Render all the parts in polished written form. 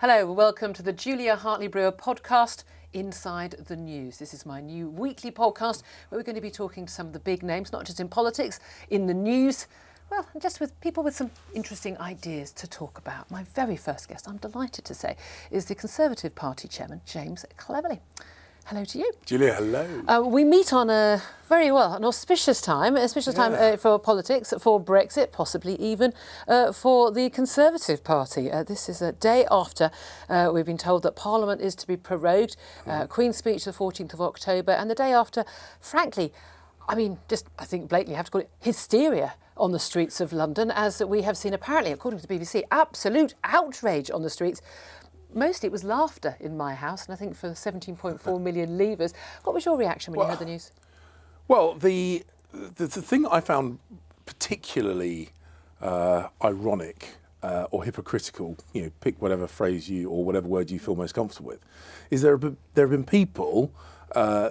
Hello, welcome to the Julia Hartley-Brewer podcast, Inside the News. This is my new weekly podcast where we're going to be talking to some of the big names, not just in politics, in the news, well, and just with people with some interesting ideas to talk about. My very first guest, I'm delighted to say, is the Conservative Party chairman, James Cleverly. Hello to you. Julia, hello. We meet on an auspicious time for politics, for Brexit, possibly even for the Conservative Party. This is a day after we've been told that Parliament is to be prorogued, Queen's speech the 14th of October, and the day after, frankly, I think blatantly have to call it hysteria on the streets of London, as we have seen apparently, according to the BBC, absolute outrage on the streets. Mostly it was laughter in my house, and I think for 17.4 million leavers. What was your reaction when you heard the news? Well, the thing I found particularly ironic or hypocritical, pick whatever phrase or whatever word you feel most comfortable with, is there have been people,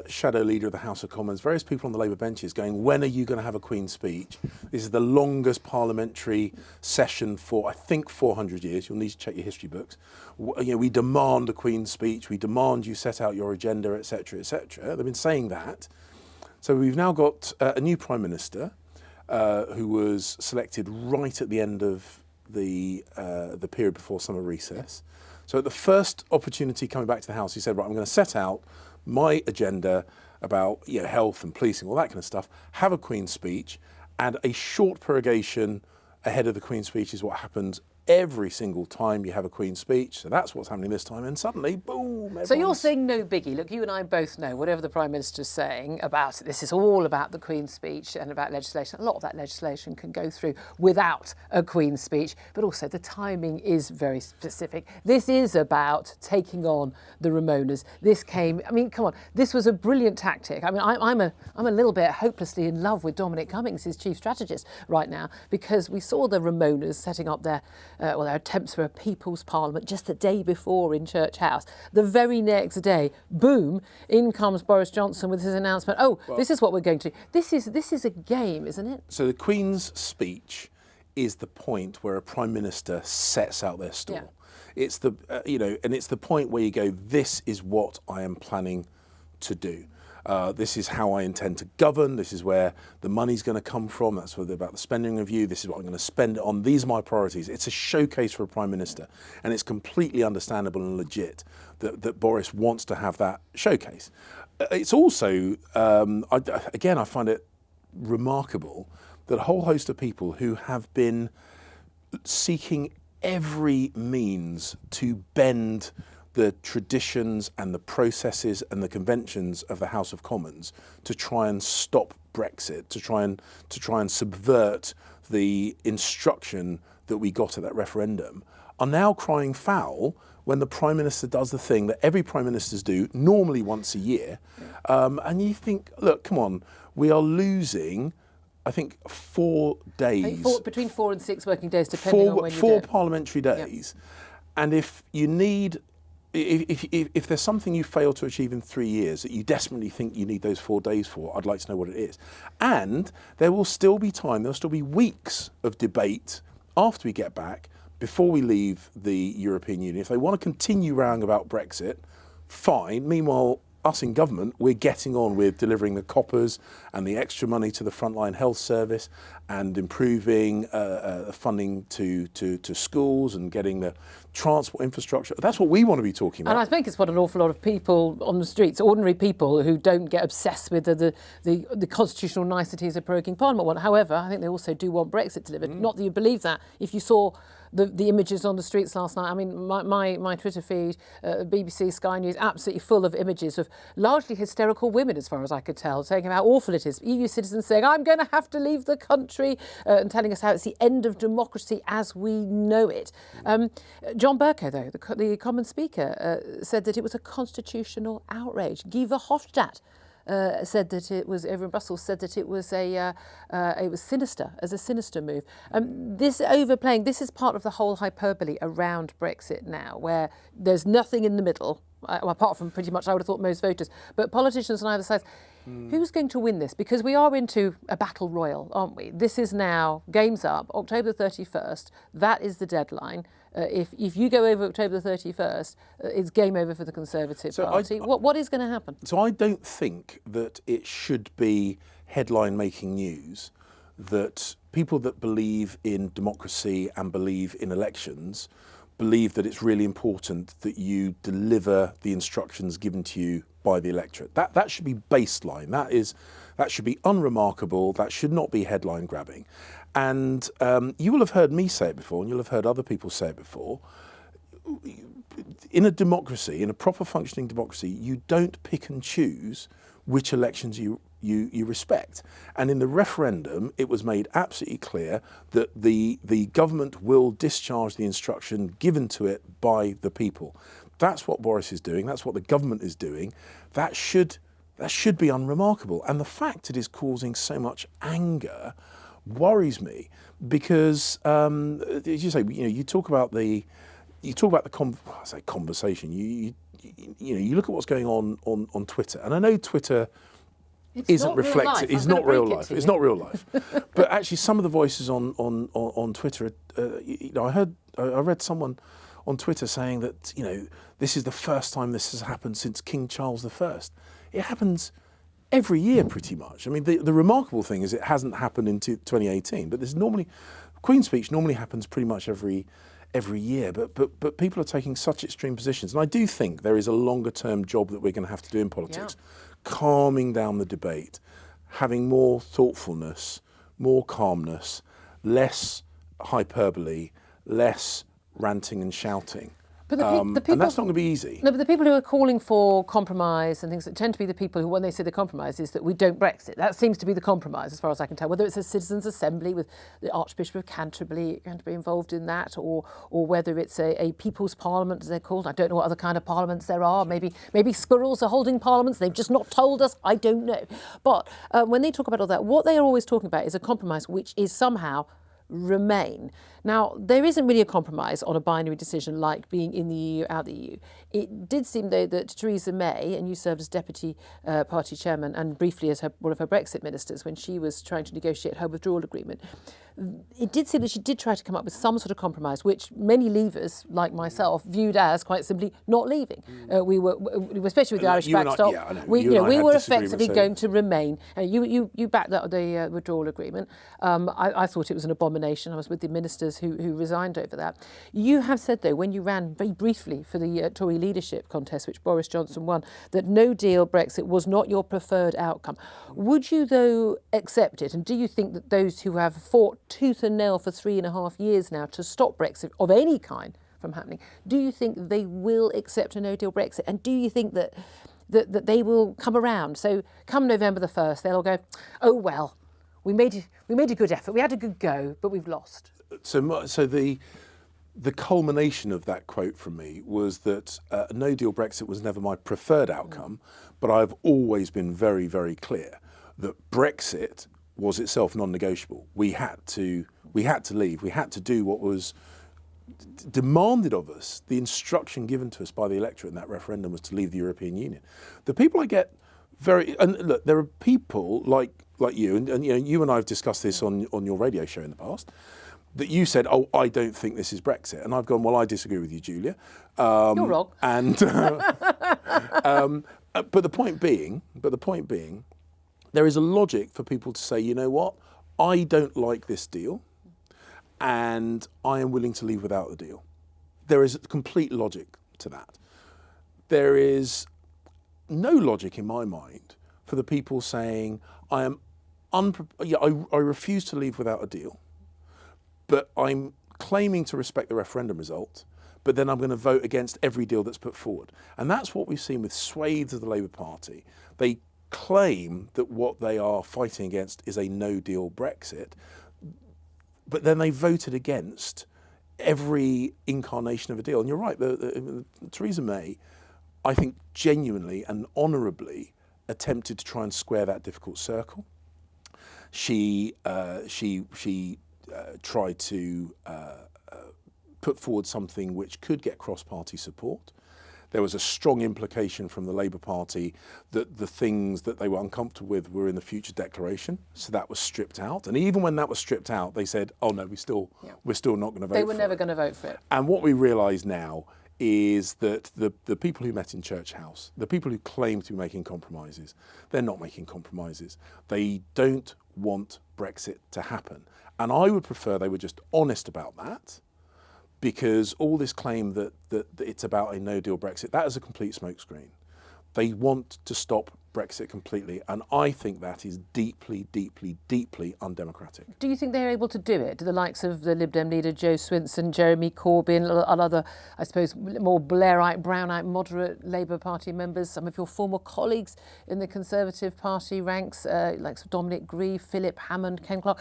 Shadow Leader of the House of Commons, various people on the Labour benches going, when are you going to have a Queen's speech? This is the longest parliamentary session for, I think, 400 years. You'll need to check your history books. We demand a Queen's speech. We demand you set out your agenda, etc., etc. They've been saying that. So we've now got a new Prime Minister who was selected right at the end of the period before summer recess. So at the first opportunity coming back to the House, he said, right, I'm going to set out my agenda about health and policing, all that kind of stuff, have a Queen's speech, and a short prorogation ahead of the Queen's speech is what happens every single time you have a Queen's speech. So that's what's happening this time. And suddenly, boom. So you're saying no biggie. Look, you and I both know whatever the Prime Minister's saying about it, this is all about the Queen's speech and about legislation. A lot of that legislation can go through without a Queen's speech, but also the timing is very specific. This is about taking on the Remoaners. Come on, this was a brilliant tactic. I'm a little bit hopelessly in love with Dominic Cummings, his chief strategist right now, because we saw the Remoaners setting up their attempts for a People's Parliament just the day before in Church House. The very next day, boom, in comes Boris Johnson with his announcement. This is what we're going to do. This is a game, isn't it? So the Queen's speech is the point where a Prime Minister sets out their stall. Yeah. It's and it's the point where you go, this is what I am planning to do. This is how I intend to govern. This is where the money's going to come from. That's about the spending review. This is what I'm going to spend it on. These are my priorities. It's a showcase for a Prime Minister. And it's completely understandable and legit that Boris wants to have that showcase. It's also, I find it remarkable that a whole host of people who have been seeking every means to bend the traditions and the processes and the conventions of the House of Commons to try and stop Brexit, to try and subvert the instruction that we got at that referendum, are now crying foul when the Prime Minister does the thing that every Prime Ministers do, normally once a year. And you think, look, come on, we are losing, I think, 4 days. Between 4 and 6 working days, depending on when you do it. 4 parliamentary days. Yep. And if you need... If there's something you fail to achieve in 3 years that you desperately think you need those 4 days for, I'd like to know what it is. And there will still be time, there'll still be weeks of debate after we get back, before we leave the European Union. If they want to continue rowing about Brexit, fine. Meanwhile, us in government, we're getting on with delivering the coppers and the extra money to the frontline health service and improving funding to schools and getting the transport infrastructure. That's what we want to be talking about. And I think it's what an awful lot of people on the streets, ordinary people who don't get obsessed with the constitutional niceties of proroguing Parliament want. However, I think they also do want Brexit delivered. Not that you believe that. If you saw the images on the streets last night, my Twitter feed, BBC, Sky News, absolutely full of images of largely hysterical women, as far as I could tell, saying how awful it is. EU citizens saying, I'm going to have to leave the country, and telling us how it's the end of democracy as we know it. John Bercow, though, the Commons Speaker, said that it was a constitutional outrage. Guy Verhofstadt said that it was, over in Brussels, said that it was it was sinister, as a sinister move. This overplaying, this is part of the whole hyperbole around Brexit now, where there's nothing in the middle, apart from pretty much, I would have thought, most voters, but politicians on either side. Who's going to win this? Because we are into a battle royal, aren't we? This is now, game's up, October 31st, that is the deadline. if you go over October the 31st, it's game over for the Conservative Party. What is going to happen? So I don't think that it should be headline-making news that people that believe in democracy and believe in elections believe that it's really important that you deliver the instructions given to you by the electorate. That should be baseline. That should be unremarkable. That should not be headline grabbing. And you will have heard me say it before, and you'll have heard other people say it before. In a democracy, in a proper functioning democracy, you don't pick and choose which elections you respect. And in the referendum, it was made absolutely clear that the government will discharge the instruction given to it by the people. That's what Boris is doing. That's what the government is doing. That should be unremarkable. And the fact it is causing so much anger worries me because, as you say, you talk about the conversation. You look at what's going on Twitter, and I know Twitter isn't reflected. It's not real life. It's not real life. But actually, some of the voices on Twitter, I read someone on Twitter saying that this is the first time this has happened since King Charles I. It happens every year, pretty much. I mean, the remarkable thing is it hasn't happened in 2018, but Queen's speech normally happens pretty much every year. But people are taking such extreme positions, and I do think there is a longer term job that we're going to have to do in politics. Yeah. Calming down the debate, having more thoughtfulness, more calmness, less hyperbole, less ranting and shouting. But the people, and that's not going to be easy. No, but the people who are calling for compromise and things that tend to be the people who, when they say the compromise, is that we don't Brexit. That seems to be the compromise, as far as I can tell. Whether it's a citizens' assembly with the Archbishop of Canterbury going to be involved in that, or whether it's a people's parliament, as they're called. I don't know what other kind of parliaments there are. Maybe squirrels are holding parliaments. They've just not told us. I don't know. But when they talk about all that, what they are always talking about is a compromise which is somehow remain. Now, there isn't really a compromise on a binary decision like being in the EU, out the EU. It did seem, though, that Theresa May, and you served as deputy party chairman and briefly as one of her Brexit ministers when she was trying to negotiate her withdrawal agreement, it did seem that she did try to come up with some sort of compromise, which many leavers, like myself, viewed as quite simply not leaving. We were, especially with the Irish backstop, we were effectively going to remain. You backed the withdrawal agreement. I thought it was an abomination. I was with the ministers who resigned over that. You have said, though, when you ran very briefly for the Tory leadership contest, which Boris Johnson won, that no deal Brexit was not your preferred outcome. Would you, though, accept it? And do you think that those who have fought tooth and nail for 3.5 years now to stop Brexit of any kind from happening, do you think they will accept a no-deal Brexit? And do you think that they will come around? So come November the 1st, they'll all go, oh, well, we made a good effort, we had a good go, but we've lost. So the culmination of that quote from me was that no-deal Brexit was never my preferred outcome, but I've always been very, very clear that Brexit was itself non-negotiable. We had to leave. We had to do what was demanded of us. The instruction given to us by the electorate in that referendum was to leave the European Union. The people I get and look, there are people like you, and you and I have discussed this on your radio show in the past, that you said, oh, I don't think this is Brexit. And I've gone, well, I disagree with you, Julia. You're wrong. And but the point being, there is a logic for people to say, you know what, I don't like this deal and I am willing to leave without the deal. There is a complete logic to that. There is no logic in my mind for the people saying, I refuse to leave without a deal, but I'm claiming to respect the referendum result, but then I'm going to vote against every deal that's put forward. And that's what we've seen with swathes of the Labour Party. They claim that what they are fighting against is a no-deal Brexit, but then they voted against every incarnation of a deal. And you're right, Theresa May, I think, genuinely and honourably attempted to try and square that difficult circle. She tried to put forward something which could get cross-party support. there was a strong implication from the Labour Party that the things that they were uncomfortable with were in the future declaration. So that was stripped out. And even when that was stripped out, they said, oh no, we're still not going to vote for it. They were never going to vote for it. And what we realise now is that the people who met in Church House, the people who claim to be making compromises, they're not making compromises. They don't want Brexit to happen. And I would prefer they were just honest about that, because all this claim that it's about a no-deal Brexit, that is a complete smokescreen. They want to stop Brexit completely, and I think that is deeply, deeply, deeply undemocratic. Do you think they're able to do it? Do the likes of the Lib Dem leader Joe Swinson, Jeremy Corbyn, and other, I suppose, more Blairite, Brownite, moderate Labour Party members, some of your former colleagues in the Conservative Party ranks, like Dominic Grieve, Philip Hammond, Ken Clarke,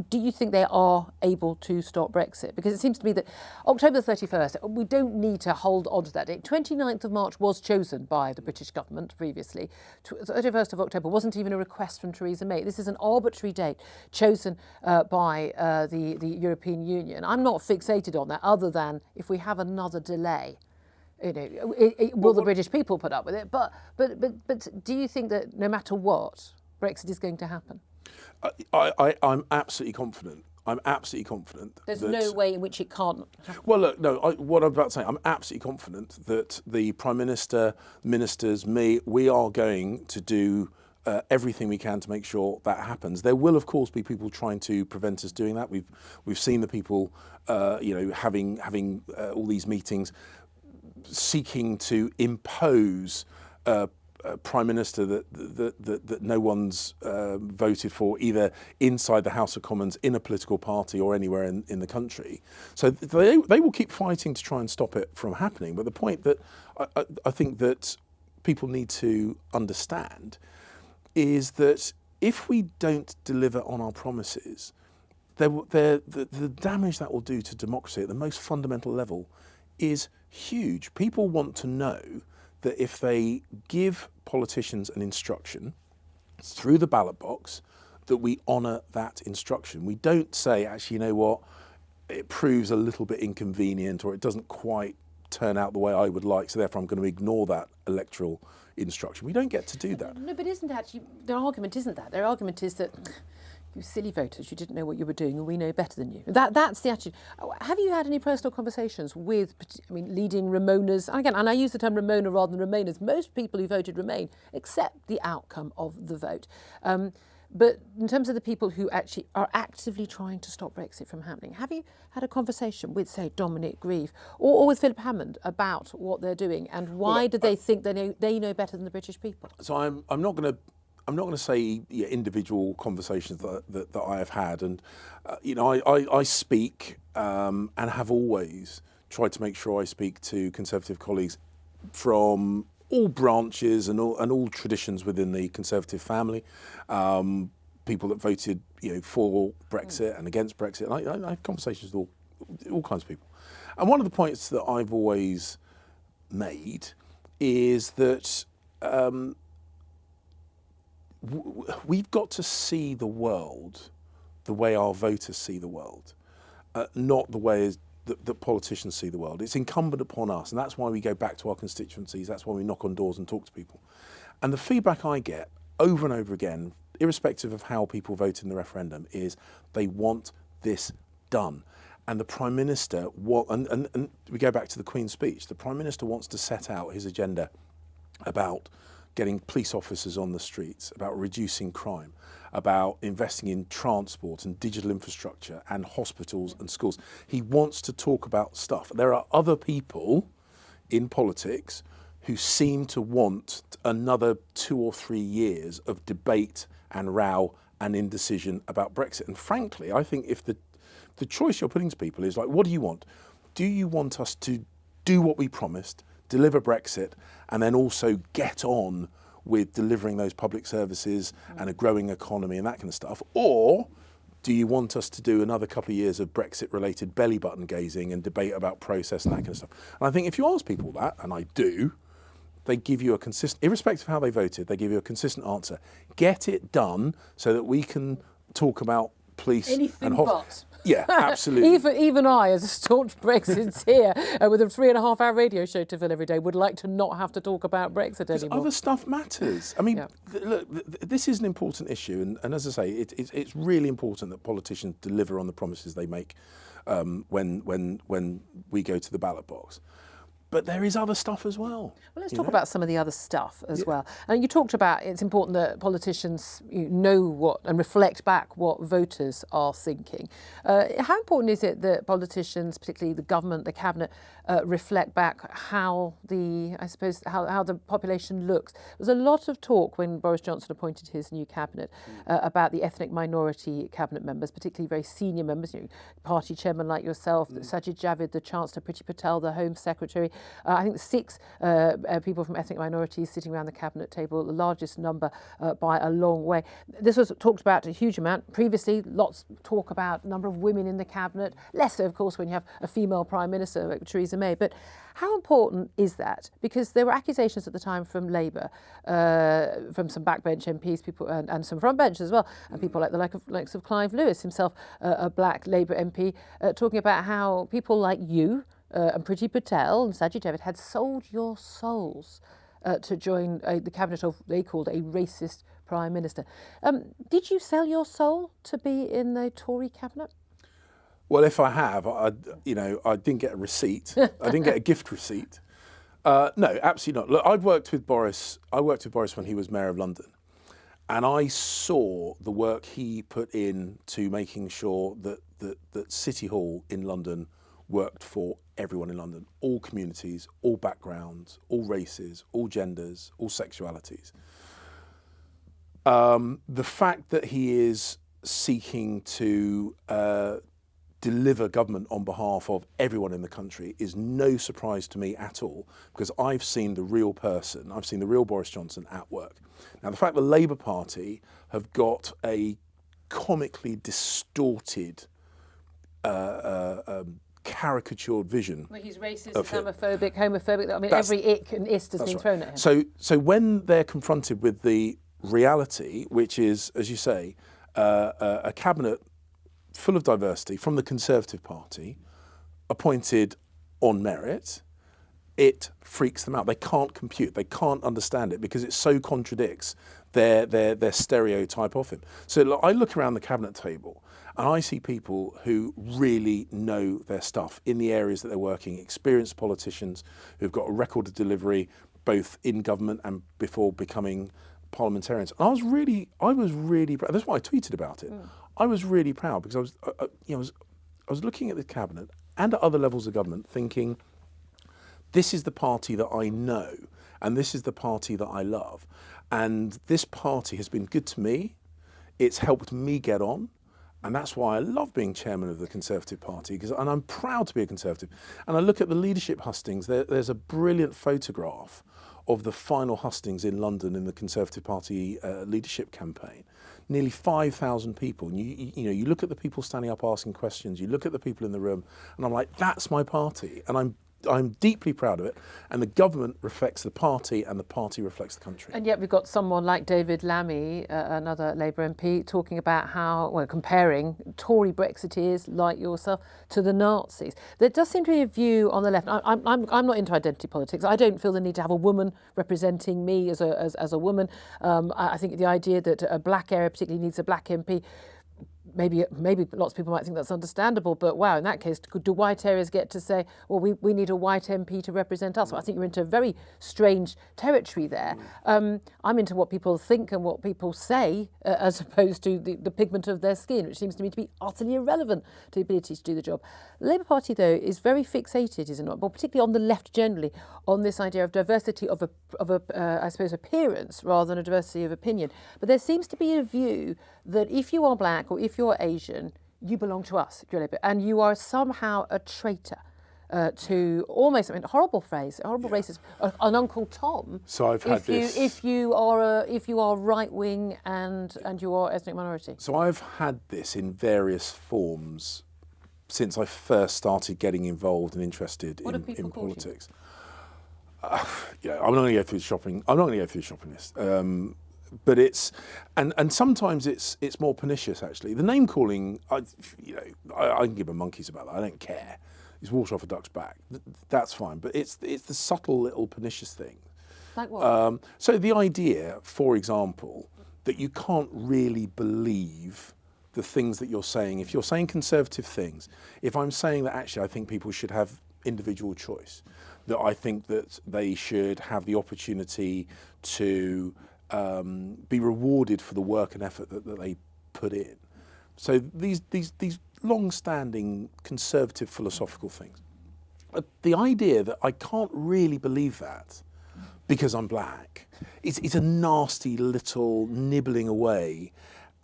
do you think they are able to stop Brexit? Because it seems to me that October 31st, we don't need to hold on to that date. 29th of March was chosen by the British government previously. 31st of October wasn't even a request from Theresa May. This is an arbitrary date chosen by the European Union. I'm not fixated on that, other than if we have another delay, will the British people put up with it? But do you think that no matter what, Brexit is going to happen? I'm absolutely confident. I'm absolutely confident. There's no way in which it can't happen. Well, look, no, what I'm about to say, I'm absolutely confident that the Prime Minister, ministers, me, we are going to do everything we can to make sure that happens. There will, of course, be people trying to prevent us doing that. We've seen the people, having all these meetings, seeking to impose Prime Minister that no one's voted for, either inside the House of Commons, in a political party, or anywhere in the country. So they will keep fighting to try and stop it from happening. But the point that I think that people need to understand is that if we don't deliver on our promises, the damage that will do to democracy at the most fundamental level is huge. People want to know that if they give politicians an instruction through the ballot box, that we honour that instruction. We don't say, actually, you know what, it proves a little bit inconvenient, or it doesn't quite turn out the way I would like, so therefore I'm going to ignore that electoral instruction. We don't get to do that. No, but isn't actually, their argument isn't that. Their argument is that you silly voters, you didn't know what you were doing, and we know better than you. That's the attitude. Have you had any personal conversations with, leading Remoaners? And I use the term Remoaner rather than Remainers. Most people who voted Remain accept the outcome of the vote. But in terms of the people who actually are actively trying to stop Brexit from happening, have you had a conversation with, say, Dominic Grieve or with Philip Hammond about what they're doing, and why do they think they know better than the British people? So I'm not going to say individual conversations that I have had, and I speak and have always tried to make sure I speak to Conservative colleagues from all branches and all traditions within the Conservative family, people that voted for Brexit and against Brexit. And I have conversations with all kinds of people. And one of the points that I've always made is that we've got to see the world the way our voters see the world, not the way that politicians see the world. It's incumbent upon us, and that's why we go back to our constituencies, that's why we knock on doors and talk to people. And the feedback I get over and over again, irrespective of how people vote in the referendum, is they want this done. And the Prime Minister, and we go back to the Queen's speech, the Prime Minister wants to set out his agenda about getting police officers on the streets, about reducing crime, about investing in transport and digital infrastructure and hospitals and schools. He wants to talk about stuff. There are other people in politics who seem to want another 2 or 3 years of debate and row and indecision about Brexit. And frankly, I think if the choice you're putting to people is like, what do you want? Do you want us to do what we promised, deliver Brexit, and then also get on with delivering those public services and a growing economy and that kind of stuff? Or do you want us to do another couple of years of Brexit-related belly button gazing and debate about process and that kind of stuff? And I think if you ask people that, and I do, they give you a consistent, irrespective of how they voted, they give you a consistent answer. Get it done so that we can talk about police anything and but. Yeah, absolutely. Even I, as a staunch Brexiteer, with a 3.5-hour radio show to fill every day, would like to not have to talk about Brexit anymore. Other stuff matters. I mean, look, this is an important issue, and as I say, it's really important that politicians deliver on the promises they make when we go to the ballot box. But there is other stuff as well. Well, let's talk about some of the other stuff as well. And you talked about it's important that politicians know what and reflect back what voters are thinking. How important is it that politicians, particularly the government, the cabinet, reflect back how the population looks? There was a lot of talk when Boris Johnson appointed his new cabinet about the ethnic minority cabinet members, particularly very senior members, party chairman like yourself, Sajid Javid, the Chancellor, Priti Patel, the Home Secretary. I think 6 people from ethnic minorities sitting around the cabinet table, the largest number by a long way. This was talked about a huge amount. Previously, lots talk about the number of women in the cabinet, less so, of course, when you have a female Prime Minister like Theresa May. But how important is that? Because there were accusations at the time from Labour, from some backbench MPs, people, and some frontbench as well, and people like the likes of Clive Lewis, himself a black Labour MP, talking about how people like you, and Priti Patel and Sajid Javid had sold your souls to join the cabinet of, they called, a racist Prime Minister. Did you sell your soul to be in the Tory cabinet? Well, if I have, I didn't get a receipt. I didn't get a gift receipt. No, absolutely not. Look, I worked with Boris when he was Mayor of London. And I saw the work he put in to making sure that City Hall in London worked for everyone in London, all communities, all backgrounds, all races, all genders, all sexualities. The fact that he is seeking to deliver government on behalf of everyone in the country is no surprise to me at all, because I've seen the real person, I've seen the real Boris Johnson at work. Now, the fact the Labour Party have got a comically distorted caricatured vision. Well, he's racist, homophobic. I mean, every ick and ist has been thrown at him. So when they're confronted with the reality, which is, as you say, a cabinet full of diversity from the Conservative Party, appointed on merit, it freaks them out. They can't compute. They can't understand it because it so contradicts their stereotype of him. So look, I look around the cabinet table and I see people who really know their stuff in the areas that they're working, experienced politicians who've got a record of delivery both in government and before becoming parliamentarians. And I was really proud. That's why I tweeted about it. I was really proud because I was looking at the cabinet and at other levels of government thinking, this is the party that I know and this is the party that I love. And this party has been good to me. It's helped me get on. And that's why I love being chairman of the Conservative Party, and I'm proud to be a Conservative. And I look at the leadership hustings. There's a brilliant photograph of the final hustings in London in the Conservative Party leadership campaign. Nearly 5,000 people. And you look at the people standing up asking questions. You look at the people in the room, and I'm like, that's my party, and I'm deeply proud of it, and the government reflects the party and the party reflects the country. And yet we've got someone like David Lammy, another Labour MP, talking about comparing Tory Brexiteers like yourself to the Nazis. There does seem to be a view on the left. I'm not into identity politics. I don't feel the need to have a woman representing me as a woman. I think the idea that a black area particularly needs a black MP, maybe lots of people might think that's understandable, but wow, in that case, do white areas get to say, well, we need a white MP to represent us? Well, I think you're into very strange territory there. I'm into what people think and what people say, as opposed to the pigment of their skin, which seems to me to be utterly irrelevant to the ability to do the job. The Labour Party, though, is very fixated, is it not? But particularly on the left generally, on this idea of diversity of I suppose, appearance rather than a diversity of opinion. But there seems to be a view that if you are black or if you're Asian, you belong to us, and you are somehow a traitor to almost, horrible phrase, horrible racist, an Uncle Tom. So I've had this. If you are right wing and you are ethnic minority. So I've had this in various forms since I first started getting involved and interested in politics. I'm not going to go through the shopping. I'm not going to go through the shopping list. but it's and sometimes it's more pernicious actually. The name calling, I can give a monkeys about that. I don't care. It's water off a duck's back. That's fine. But it's the subtle little pernicious thing. Like what? So the idea, for example, that you can't really believe the things that you're saying. If you're saying conservative things, if I'm saying that actually I think people should have individual choice, that I think that they should have the opportunity to be rewarded for the work and effort that they put in. So these long-standing conservative philosophical things. The idea that I can't really believe that because I'm black, it's a nasty little nibbling away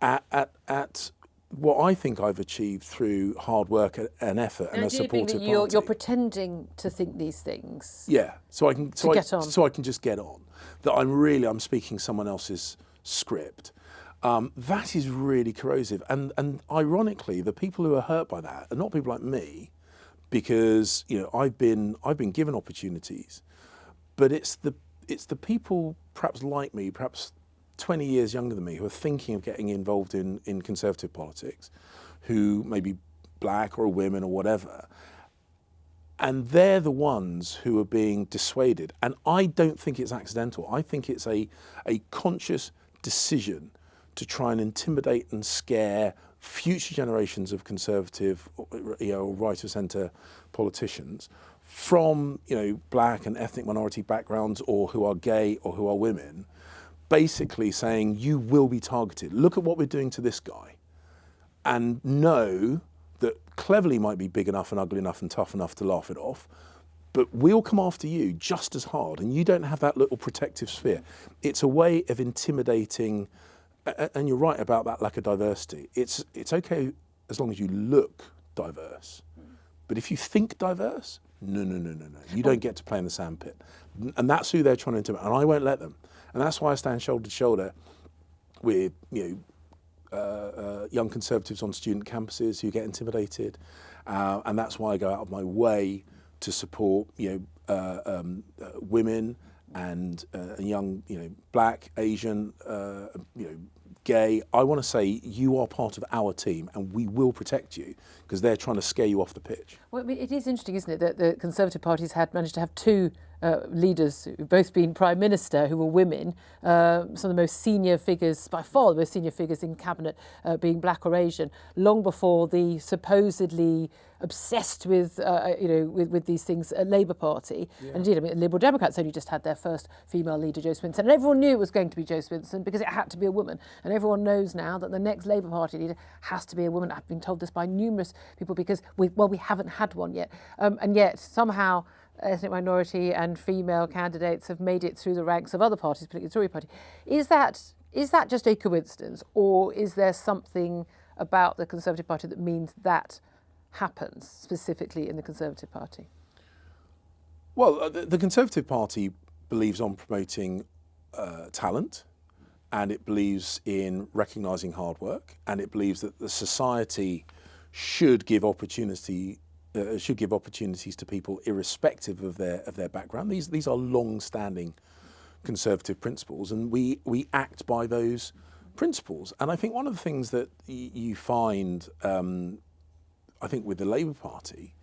at what I think I've achieved through hard work and effort and a supportive party. You're pretending to think these things. Yeah, so I can just get on. That I'm speaking someone else's script. That is really corrosive, and ironically, the people who are hurt by that are not people like me, because I've been given opportunities, but it's the people perhaps like me, perhaps 20 years younger than me, who are thinking of getting involved in conservative politics, who may be black or women or whatever, and they're the ones who are being dissuaded. And I don't think it's accidental. I think it's a conscious decision to try and intimidate and scare future generations of conservative or right of centre politicians from black and ethnic minority backgrounds, or who are gay or who are women, basically saying you will be targeted. Look at what we're doing to this guy, and know that Cleverly might be big enough and ugly enough and tough enough to laugh it off, but we'll come after you just as hard, and you don't have that little protective sphere. It's a way of intimidating, and you're right about that lack of diversity. It's okay as long as you look diverse, but if you think diverse, no. You don't get to play in the sandpit, and that's who they're trying to intimidate, and I won't let them. And that's why I stand shoulder to shoulder with young conservatives on student campuses who get intimidated, and that's why I go out of my way to support women and young black, Asian, gay. I want to say you are part of our team, and we will protect you, because they're trying to scare you off the pitch. Well, I mean, it is interesting, isn't it, that the Conservative Party's managed to have two leaders who've both been Prime Minister, who were women, some of the most senior figures, by far the most senior figures in Cabinet being black or Asian, long before the supposedly obsessed with these things Labour Party. Yeah. And indeed, I mean, the Liberal Democrats only just had their first female leader, Jo Swinson, and everyone knew it was going to be Jo Swinson because it had to be a woman. And everyone knows now that the next Labour Party leader has to be a woman. I've been told this by numerous people because we haven't had one yet. And yet somehow ethnic minority and female candidates have made it through the ranks of other parties, particularly the Tory party. Is that just a coincidence, or is there something about the Conservative Party that means that happens specifically in the Conservative Party? Well, the Conservative Party believes on promoting talent, and it believes in recognising hard work, and it believes that the society should give opportunities to people irrespective of their background. These are long-standing conservative principles, and we act by those principles. And I think one of the things that you find, I think, with the Labour Party,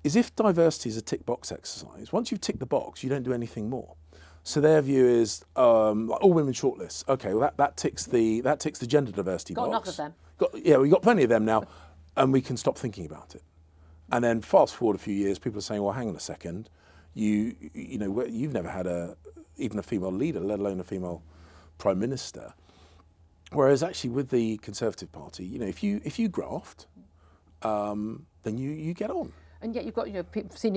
is if diversity is a tick box exercise, once you've ticked the box, you don't do anything more. So their view is all women shortlists. Okay, well that ticks the gender diversity box. Got enough of them. We've got plenty of them now, and we can stop thinking about it. And then fast forward a few years, people are saying, well, hang on a second, you've never had even a female leader, let alone a female Prime Minister. Whereas actually with the Conservative Party, if you graft, then you get on. And yet you've got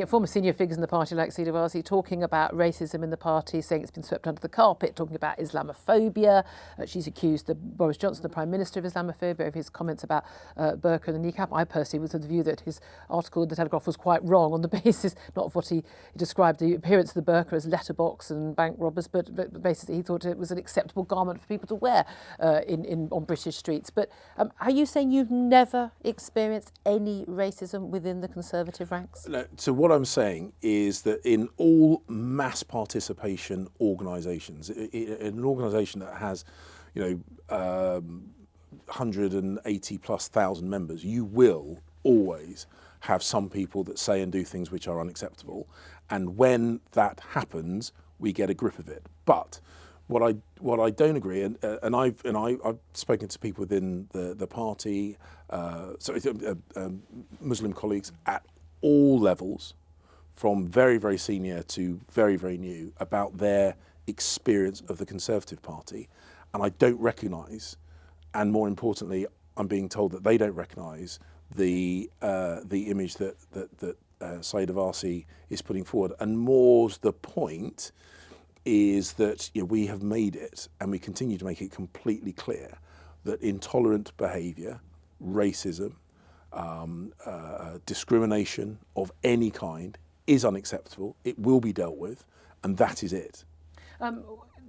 former senior figures in the party like Sida Vasi talking about racism in the party, saying it's been swept under the carpet, talking about Islamophobia. She's accused Boris Johnson, the Prime Minister, of Islamophobia, of his comments about burqa and the niqab. I personally was of the view that his article in The Telegraph was quite wrong on the basis, not of what he described the appearance of the burqa as letterbox and bank robbers, but basically he thought it was an acceptable garment for people to wear on British streets. But are you saying you've never experienced any racism within the Conservative Conservative ranks? No, so what I'm saying is that in all mass participation organisations, in an organisation that has, 180 plus thousand members, you will always have some people that say and do things which are unacceptable, and when that happens, we get a grip of it. But what I don't agree, and I've spoken to people within the party, Muslim colleagues at all levels, from very, very senior to very, very new, about their experience of the Conservative Party, and I don't recognise, and more importantly, I'm being told that they don't recognise the image that Saeed Abbasi is putting forward. And more's the point is that we have made it, and we continue to make it completely clear, that intolerant behaviour, racism, discrimination of any kind is unacceptable. It will be dealt with, and that is it.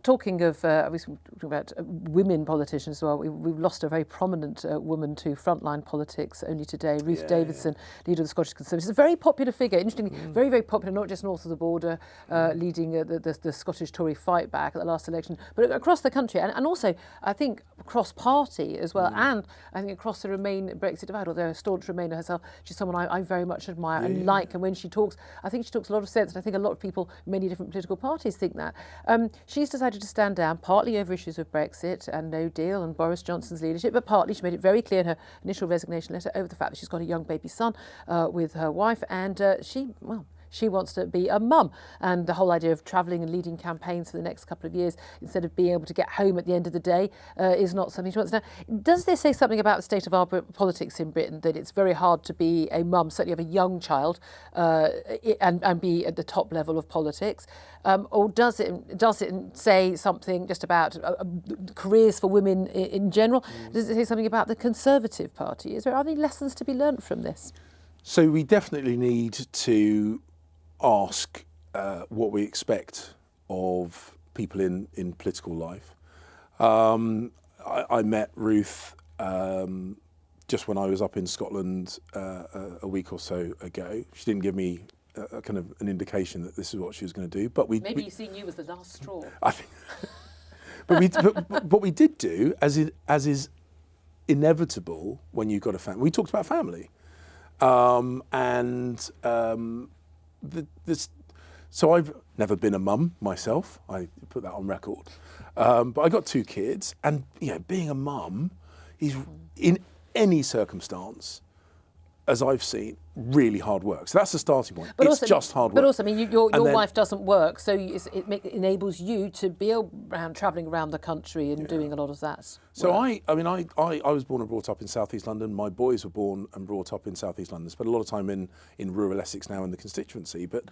Talking of, I was talking about women politicians as well, we've lost a very prominent woman to frontline politics only today, Ruth Davidson, leader of the Scottish Conservatives. A very popular figure, interestingly, very, very popular, not just north of the border, leading the Scottish Tory fight back at the last election, but across the country, and also, I think, across party as well, and I think across the Remain-Brexit divide, although a staunch Remainer herself, she's someone I very much admire and like, and when she talks, I think she talks a lot of sense, and I think a lot of people, many different political parties think that. She's decided to stand down, partly over issues of Brexit and no deal and Boris Johnson's leadership, but partly she made it very clear in her initial resignation letter over the fact that she's got a young baby son with her wife, and she wants to be a mum, and the whole idea of travelling and leading campaigns for the next couple of years instead of being able to get home at the end of the day is not something she wants. Now, does this say something about the state of our politics in Britain, that it's very hard to be a mum, certainly of a young child, and be at the top level of politics? Or does it say something just about careers for women in general? Does it say something about the Conservative Party? Are there any lessons to be learnt from this? So we definitely need to ask what we expect of people in political life. I met Ruth just when I was up in Scotland a week or so ago. She didn't give me a kind of an indication that this is what she was going to do, but maybe seeing you was the last straw. I think, but we did do as is inevitable when you've got a family. We talked about family. So I've never been a mum myself. I put that on record. But I got 2 kids, and being a mum is, in any circumstance, as I've seen, really hard work. So that's the starting point. But it's also, just hard work. But also, I mean, your wife doesn't work, so it enables you to be travelling around the country and doing a lot of that. So I was born and brought up in South East London. My boys were born and brought up in South East London. Spent a lot of time in rural Essex now in the constituency. But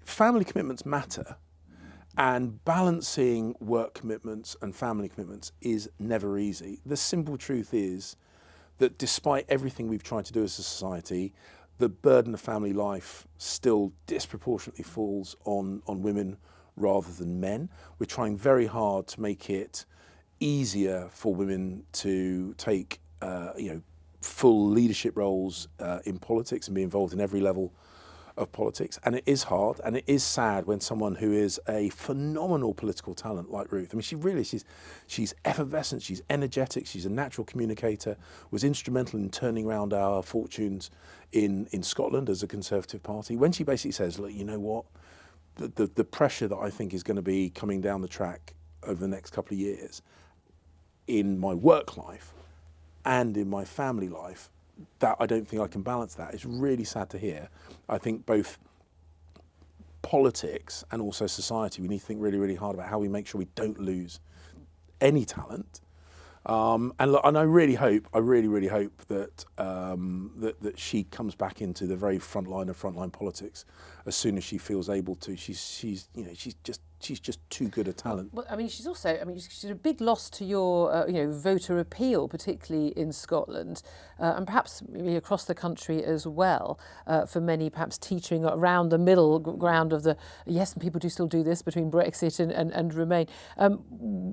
family commitments matter, and balancing work commitments and family commitments is never easy. The simple truth is that despite everything we've tried to do as a society, the burden of family life still disproportionately falls on women rather than men. We're trying very hard to make it easier for women to take full leadership roles in politics and be involved in every level of politics. And it is hard, and it is sad when someone who is a phenomenal political talent like Ruth, I mean, she's effervescent, she's energetic, she's a natural communicator, was instrumental in turning around our fortunes in Scotland as a Conservative Party. When she basically says, look, you know what, the pressure that I think is going to be coming down the track over the next couple of years in my work life and in my family life, that I don't think I can balance that. It's really sad to hear. I think both politics and also society, we need to think really, really hard about how we make sure we don't lose any talent. And I really hope that that she comes back into the very front line of frontline politics as soon as she feels able to. She's just she's just too good a talent. Well, I mean, she's a big loss to your, voter appeal, particularly in Scotland, and perhaps maybe across the country as well. For many, perhaps teetering around the middle ground of yes, and people do still do this between Brexit and Remain.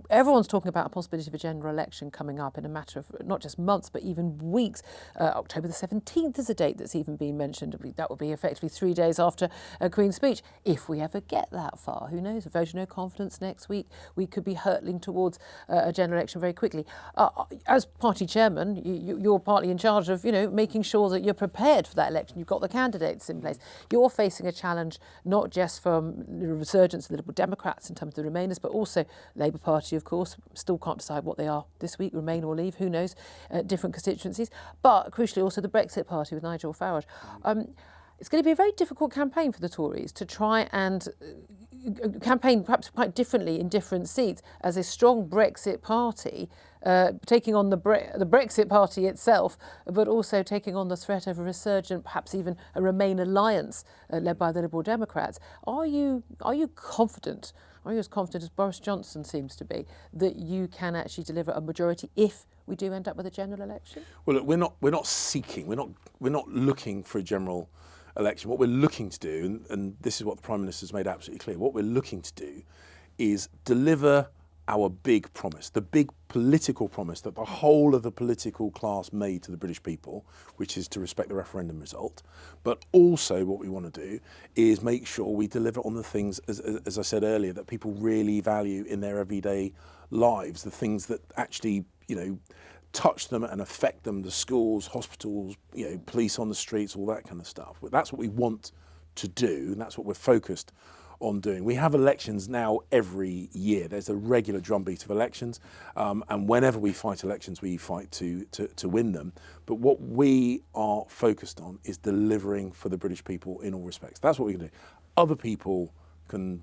Everyone's talking about a possibility of a general election coming up in a matter of not just months, but even weeks. October the 17th is a date that's even been mentioned. That will be effectively 3 days after Queen's speech. If we ever get that far, who knows? A vote of no confidence next week, we could be hurtling towards a general election very quickly. As party chairman, you're partly in charge of, making sure that you're prepared for that election. You've got the candidates in place. You're facing a challenge not just from the resurgence of the Liberal Democrats in terms of the Remainers, but also Labour Party, of course. Still can't decide what they are this week, Remain or Leave, who knows, different constituencies. But crucially also the Brexit Party with Nigel Farage. It's going to be a very difficult campaign for the Tories to try and campaign perhaps quite differently in different seats as a strong Brexit party, taking on the Brexit party itself, but also taking on the threat of a resurgent, perhaps even a Remain alliance led by the Liberal Democrats. Are you confident? Are you as confident as Boris Johnson seems to be that you can actually deliver a majority if we do end up with a general election? Well, look, we're not looking for a general election. What we're looking to do, and this is what the Prime Minister's made absolutely clear, what we're looking to do is deliver our big promise, the big political promise that the whole of the political class made to the British people, which is to respect the referendum result. But also what we want to do is make sure we deliver on the things, as I said earlier, that people really value in their everyday lives, the things that actually, touch them and affect them, the schools, hospitals, police on the streets, all that kind of stuff. That's what we want to do, and that's what we're focused on doing. We have elections now every year. There's a regular drumbeat of elections, and whenever we fight elections, we fight to win them. But what we are focused on is delivering for the British people in all respects. That's what we can do. Other people can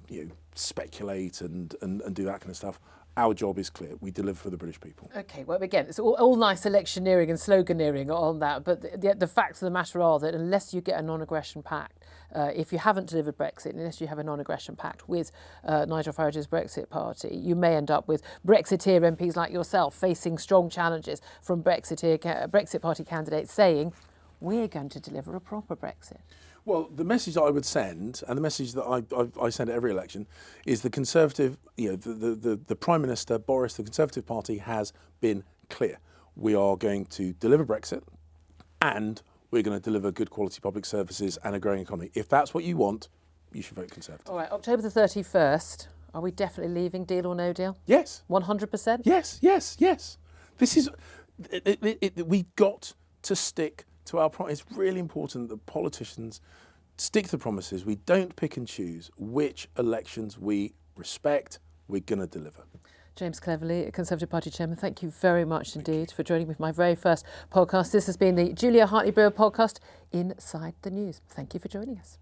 speculate and do that kind of stuff. Our job is clear. We deliver for the British people. OK, well, again, it's all nice electioneering and sloganeering on that, but the facts of the matter are that unless you get a non-aggression pact, if you haven't delivered Brexit, unless you have a non-aggression pact with Nigel Farage's Brexit Party, you may end up with Brexiteer MPs like yourself facing strong challenges from Brexit Party candidates saying, we're going to deliver a proper Brexit. Well, the message that I would send, and the message that I send at every election, is the Conservative, the Prime Minister, Boris, the Conservative Party has been clear. We are going to deliver Brexit and we're going to deliver good quality public services and a growing economy. If that's what you want, you should vote Conservative. All right, October the 31st, are we definitely leaving, deal or no deal? Yes. 100%? Yes. This is, we've got to stick to our promise. It's really important that politicians stick to the promises. We don't pick and choose which elections we respect. We're going to deliver. James Cleverly, Conservative Party Chairman, thank you very much indeed for joining me for my very first podcast. This has been the Julia Hartley-Brewer podcast, Inside the News. Thank you for joining us.